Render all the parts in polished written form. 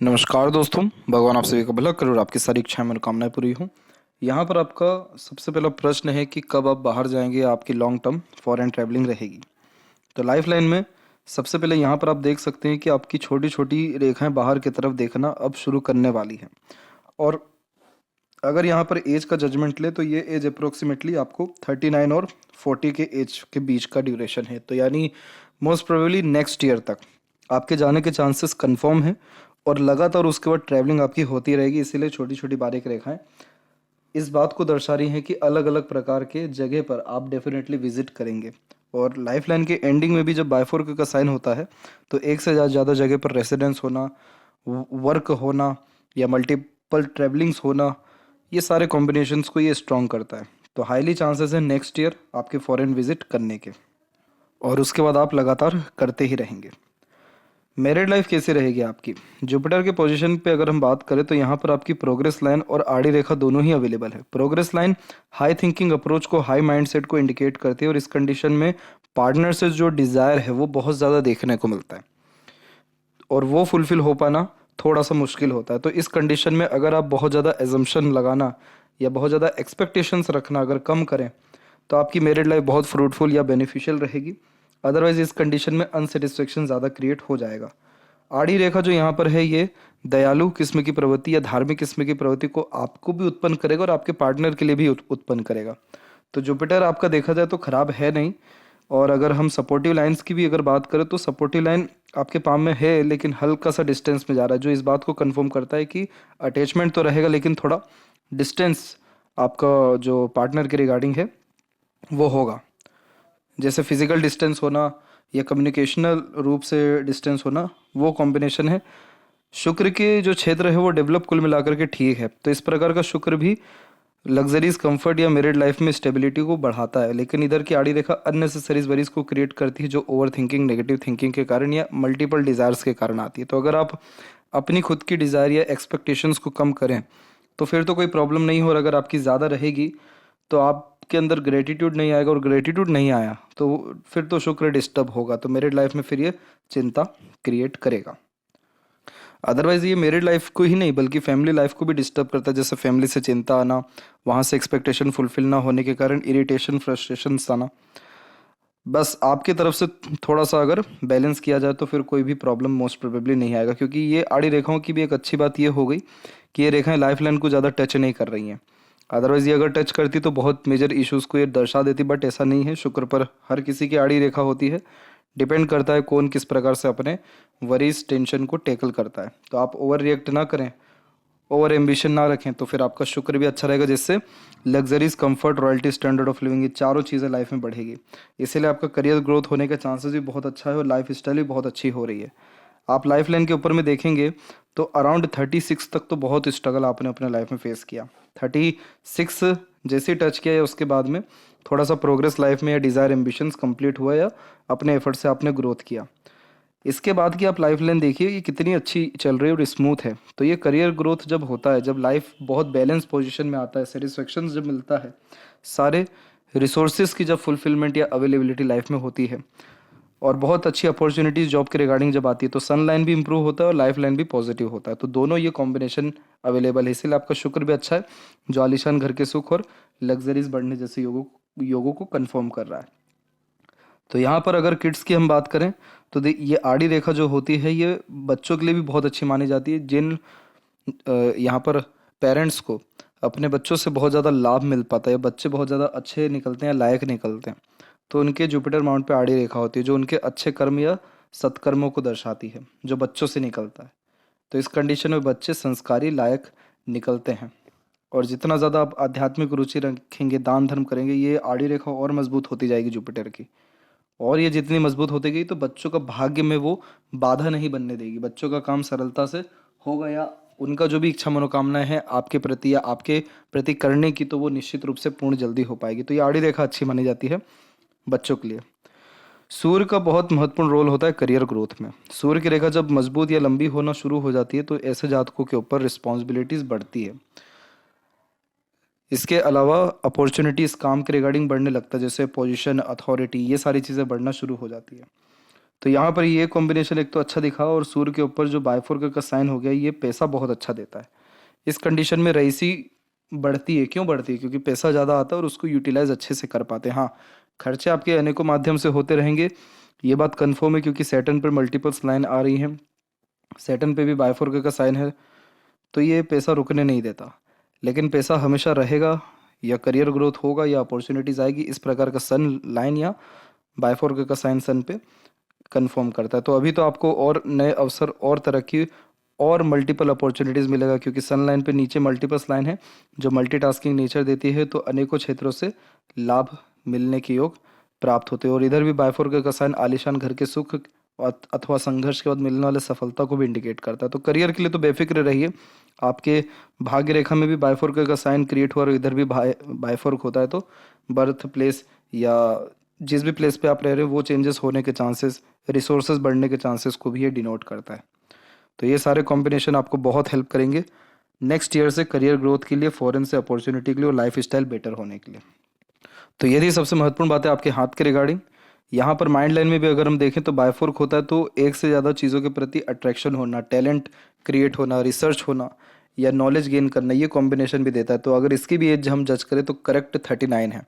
नमस्कार दोस्तों। भगवान आप सभी का भला करे और आपकी सारी इच्छाएं मनोकामनाएं पूरी हों। यहाँ पर आपका सबसे पहला प्रश्न है कि कब आप बाहर जाएंगे, आपकी लॉन्ग टर्म फॉरेन ट्रैवलिंग रहेगी। तो लाइफ लाइन में सबसे पहले यहाँ पर आप देख सकते हैं कि आपकी छोटी छोटी रेखाएं बाहर की तरफ देखना अब शुरू करने वाली हैं। और अगर यहाँ पर एज का जजमेंट ले तो ये एज अप्रोक्सीमेटली आपको 39 और 40 के एज के बीच का ड्यूरेशन है। तो यानी मोस्ट प्रोबेबली नेक्स्ट ईयर तक आपके जाने के चांसेस कंफर्म है और लगातार उसके बाद ट्रैवलिंग आपकी होती रहेगी। इसीलिए छोटी छोटी बारीक रेखाएं इस बात को दर्शा रही हैं कि अलग अलग प्रकार के जगह पर आप डेफिनेटली विजिट करेंगे। और लाइफ लाइन के एंडिंग में भी जब बायफोर्क का साइन होता है तो एक से ज़्यादा जगह पर रेसिडेंस होना, वर्क होना या मल्टीपल ट्रैवलिंग्स होना, ये सारे कॉम्बिनेशंस को ये स्ट्रॉन्ग करता है। तो हाईली चांसेस है नेक्स्ट ईयर आपके फॉरेन विजिट करने के, और उसके बाद आप लगातार करते ही रहेंगे। मैरिड लाइफ कैसी रहेगी आपकी? जुपिटर के पोजीशन पे अगर हम बात करें तो यहाँ पर आपकी प्रोग्रेस लाइन और आड़ी रेखा दोनों ही अवेलेबल है। Progress line high thinking approach को, हाई माइंडसेट को इंडिकेट करती है और इस कंडीशन में पार्टनर से जो डिज़ायर है वो बहुत ज़्यादा देखने को मिलता है और वो फुलफिल हो पाना थोड़ा सा मुश्किल होता है। तो इस कंडीशन में अगर आप बहुत ज़्यादा एजम्पशन लगाना या बहुत ज़्यादा एक्सपेक्टेशंस रखना अगर कम करें तो आपकी मैरिड लाइफ बहुत फ्रूटफुल या बेनिफिशियल रहेगी। अदरवाइज इस कंडीशन में अनसेटिस्फेक्शन ज़्यादा क्रिएट हो जाएगा। आड़ी रेखा जो यहाँ पर है ये दयालु किस्म की प्रवृत्ति या धार्मिक किस्म की प्रवृत्ति को आपको भी उत्पन्न करेगा और आपके पार्टनर के लिए भी उत्पन्न करेगा। तो जुपिटर आपका देखा जाए तो खराब है नहीं। और अगर हम सपोर्टिव लाइंस की भी अगर बात करें तो सपोर्टिव लाइन आपके पाम में है लेकिन हल्का सा डिस्टेंस में जा रहा है, जो इस बात को कंफर्म करता है कि अटैचमेंट तो रहेगा लेकिन थोड़ा डिस्टेंस आपका जो पार्टनर के रिगार्डिंग है वो होगा। जैसे फिजिकल डिस्टेंस होना या कम्युनिकेशनल रूप से डिस्टेंस होना, वो कॉम्बिनेशन है। शुक्र के जो क्षेत्र है वो डेवलप कुल मिलाकर के ठीक है। तो इस प्रकार का शुक्र भी लग्जरीज कंफर्ट या मैरिड लाइफ में स्टेबिलिटी को बढ़ाता है, लेकिन इधर की आड़ी रेखा अननेसेसरीज वरीज को क्रिएट करती है जो ओवर थिंकिंग, नेगेटिव थिंकिंग के कारण या मल्टीपल डिज़ायर्स के कारण आती है। तो अगर आप अपनी खुद की डिज़ायर या एक्सपेक्टेशंस को कम करें तो फिर तो कोई प्रॉब्लम नहीं हो। और अगर आपकी ज़्यादा रहेगी तो आपके अंदर ग्रेटिट्यूड नहीं आएगा, और ग्रेटिट्यूड नहीं आया तो फिर तो शुक्र डिस्टर्ब होगा, तो मैरिड लाइफ में फिर ये चिंता क्रिएट करेगा। अदरवाइज ये मैरिड लाइफ को ही नहीं बल्कि फैमिली लाइफ को भी डिस्टर्ब करता है। जैसे फैमिली से चिंता आना, वहाँ से एक्सपेक्टेशन फुलफिल ना होने के कारण इरिटेशन, फ्रस्ट्रेशन आना। बस आपकी तरफ से थोड़ा सा अगर बैलेंस किया जाए तो फिर कोई भी प्रॉब्लम मोस्ट प्रोबेबली नहीं आएगा, क्योंकि ये आड़ी रेखाओं की भी एक अच्छी बात ये हो गई कि ये रेखाएं लाइफ लाइन को ज़्यादा टच नहीं कर रही हैं। अदरवाइज ये अगर टच करती तो बहुत मेजर इश्यूज को ये दर्शा देती, बट ऐसा नहीं है। शुक्र पर हर किसी की आड़ी रेखा होती है, डिपेंड करता है कौन किस प्रकार से अपने वरीज टेंशन को टैकल करता है। तो आप ओवर रिएक्ट ना करें, ओवर एम्बिशन ना रखें, तो फिर आपका शुक्र भी अच्छा रहेगा, जिससे luxuries, comfort, royalty, standard of living, ये चारों चीज़ें लाइफ में बढ़ेगी। इसीलिए आपका करियर ग्रोथ होने का चांसेस भी बहुत अच्छा है और लाइफ स्टाइल भी बहुत अच्छी हो रही है। आप लाइफ लाइन के ऊपर में देखेंगे तो अराउंड 36 तक तो बहुत स्ट्रगल आपने अपने लाइफ में फेस किया। 36 जैसे ही टच किया या उसके बाद में थोड़ा सा प्रोग्रेस लाइफ में या डिज़ायर एम्बिशंस कंप्लीट हुआ या अपने एफर्ट से आपने ग्रोथ किया। इसके बाद की आप लाइफ लाइन देखिए कि कितनी अच्छी चल रही है और स्मूथ है। तो ये करियर ग्रोथ जब होता है, जब लाइफ बहुत बैलेंस पोजीशन में आता है, सेटिस्फेक्शन जब मिलता है, सारे रिसोर्सेज की जब फुलफिलमेंट या अवेलेबिलिटी लाइफ में होती है और बहुत अच्छी अपॉर्चुनिटीज़ जॉब के रिगार्डिंग जब आती है, तो सन लाइन भी इंप्रूव होता है और लाइफ लाइन भी पॉजिटिव होता है। तो दोनों ये कॉम्बिनेशन अवेलेबल है, इसीलिए आपका शुक्र भी अच्छा है जो आलीशान घर के सुख और लग्जरीज बढ़ने जैसे योगों को कन्फर्म कर रहा है। तो यहाँ पर अगर किड्स की हम बात करें तो ये आड़ी रेखा जो होती है ये बच्चों के लिए भी बहुत अच्छी मानी जाती है। यहाँ पर पेरेंट्स को अपने बच्चों से बहुत ज़्यादा लाभ मिल पाता है, बच्चे बहुत ज़्यादा अच्छे निकलते हैं, लायक निकलते हैं, तो उनके जुपिटर माउंट पे आड़ी रेखा होती है जो उनके अच्छे कर्म या सत्कर्मों को दर्शाती है, जो बच्चों से निकलता है। तो इस कंडीशन में बच्चे संस्कारी, लायक निकलते हैं। और जितना ज़्यादा आप आध्यात्मिक रुचि रखेंगे, दान धर्म करेंगे, ये आड़ी रेखा और मजबूत होती जाएगी जुपिटर की। और ये जितनी मजबूत होती गई तो बच्चों का भाग्य में वो बाधा नहीं बनने देगी। बच्चों का काम सरलता से होगा या उनका जो भी इच्छा मनोकामनाएं हैं आपके प्रति या आपके प्रति करने की, तो वो निश्चित रूप से पूर्ण जल्दी हो पाएगी। तो ये आड़ी रेखा अच्छी मानी जाती है बच्चों के लिए। सूर्य का बहुत महत्वपूर्ण रोल होता है करियर ग्रोथ में। सूर्य की रेखा जब मजबूत या लंबी होना शुरू हो जाती है तो ऐसे जातकों के ऊपर रिस्पॉन्सिबिलिटीज बढ़ती है। इसके अलावा अपॉर्चुनिटीज़ काम के रिगार्डिंग बढ़ने लगता है, जैसे पोजीशन, अथॉरिटी, ये सारी चीज़ें बढ़ना शुरू हो जाती है। तो यहाँ पर ये कॉम्बिनेशन एक तो अच्छा दिखा, और सूर्य के ऊपर जो बायफोरक का साइन हो गया, ये पैसा बहुत अच्छा देता है। इस कंडीशन में रईसी बढ़ती है। क्यों बढ़ती है? क्योंकि पैसा ज़्यादा आता है और उसको यूटिलाइज अच्छे से कर पाते हैं। हाँ, खर्चे आपके अनेकों माध्यम से होते रहेंगे, ये बात कन्फर्म है, क्योंकि सैटर्न पर मल्टीपल्स लाइन आ रही हैं, सैटर्न पे भी बायफोरक का साइन है, तो ये पैसा रुकने नहीं देता। लेकिन पैसा हमेशा रहेगा, या करियर ग्रोथ होगा, या अपॉर्चुनिटीज़ आएगी, इस प्रकार का सन लाइन या बायफोरक का साइन सन पे कंफर्म करता है। तो अभी तो आपको और नए अवसर और तरक्की और मल्टीपल अपॉर्चुनिटीज़ मिलेगा, क्योंकि सन लाइन पे नीचे मल्टीपल्स लाइन है जो मल्टीटास्किंग नेचर देती है, तो अनेकों क्षेत्रों से लाभ मिलने के योग प्राप्त होते हैं। और इधर भी बायफोरक का साइन आलीशान घर के सुख अथवा संघर्ष के बाद मिलने वाले सफलता को भी इंडिकेट करता है। तो करियर के लिए तो बेफिक्र रहिए। आपके भाग्य रेखा में भी बायफोरक का साइन क्रिएट हुआ और इधर भी बायफोरक होता है, तो बर्थ प्लेस या जिस भी प्लेस पे आप रह रहे हो वो चेंजेस होने के चांसेस, रिसोर्सेज बढ़ने के चांसेस को भी ये डिनोट करता है। तो ये सारे कॉम्बिनेशन आपको बहुत हेल्प करेंगे नेक्स्ट ईयर से करियर ग्रोथ के लिए, फॉरेन से अपॉर्चुनिटी के लिए और लाइफ स्टाइल बेटर होने के लिए। तो यदि सबसे महत्वपूर्ण बात है आपके हाथ के रिगार्डिंग, यहाँ पर माइंड लाइन में भी अगर हम देखें तो बायफोर्क होता है, तो एक से ज़्यादा चीज़ों के प्रति अट्रैक्शन होना, टैलेंट क्रिएट होना, रिसर्च होना या नॉलेज गेन करना, ये कॉम्बिनेशन भी देता है। तो अगर इसकी भी एज हम जज करें तो करेक्ट 39 है।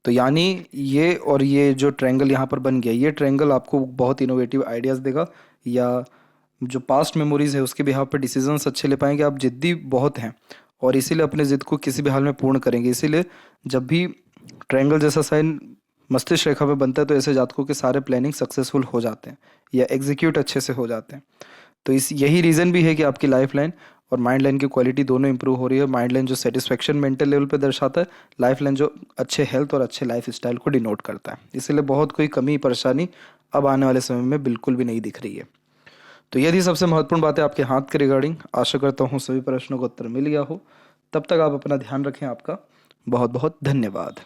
तो यानी ये और ये जो ट्रायंगल यहाँ पर बन गया, ये ट्रायंगल आपको बहुत इनोवेटिव आइडियाज़ देगा, या जो पास्ट मेमोरीज है उसके बिहाफ पे डिसीजंस अच्छे ले पाएंगे। आप जिद्दी बहुत हैं और इसीलिए अपने जिद को किसी भी हाल में पूर्ण करेंगे। इसीलिए जब भी ट्रायंगल जैसा साइन मस्तिष्क रेखा पे बनता है तो ऐसे जातकों के सारे प्लानिंग सक्सेसफुल हो जाते हैं या एग्जीक्यूट अच्छे से हो जाते हैं। तो इस यही रीज़न भी है कि आपकी लाइफ लाइन और माइंड लाइन की क्वालिटी दोनों इंप्रूव हो रही है। माइंड लाइन जो सेटिस्फेक्शन मेंटल लेवल पे दर्शाता है, लाइफ लाइन जो अच्छे हेल्थ और अच्छे लाइफ स्टाइल को डिनोट करता है। इसलिए बहुत कोई कमी परेशानी अब आने वाले समय में बिल्कुल भी नहीं दिख रही है। तो यदि सबसे महत्वपूर्ण बात है आपके हाथ के रिगार्डिंग, आशा करता हूँ सभी प्रश्नों का उत्तर मिल गया हो। तब तक आप अपना ध्यान रखें। आपका बहुत बहुत धन्यवाद।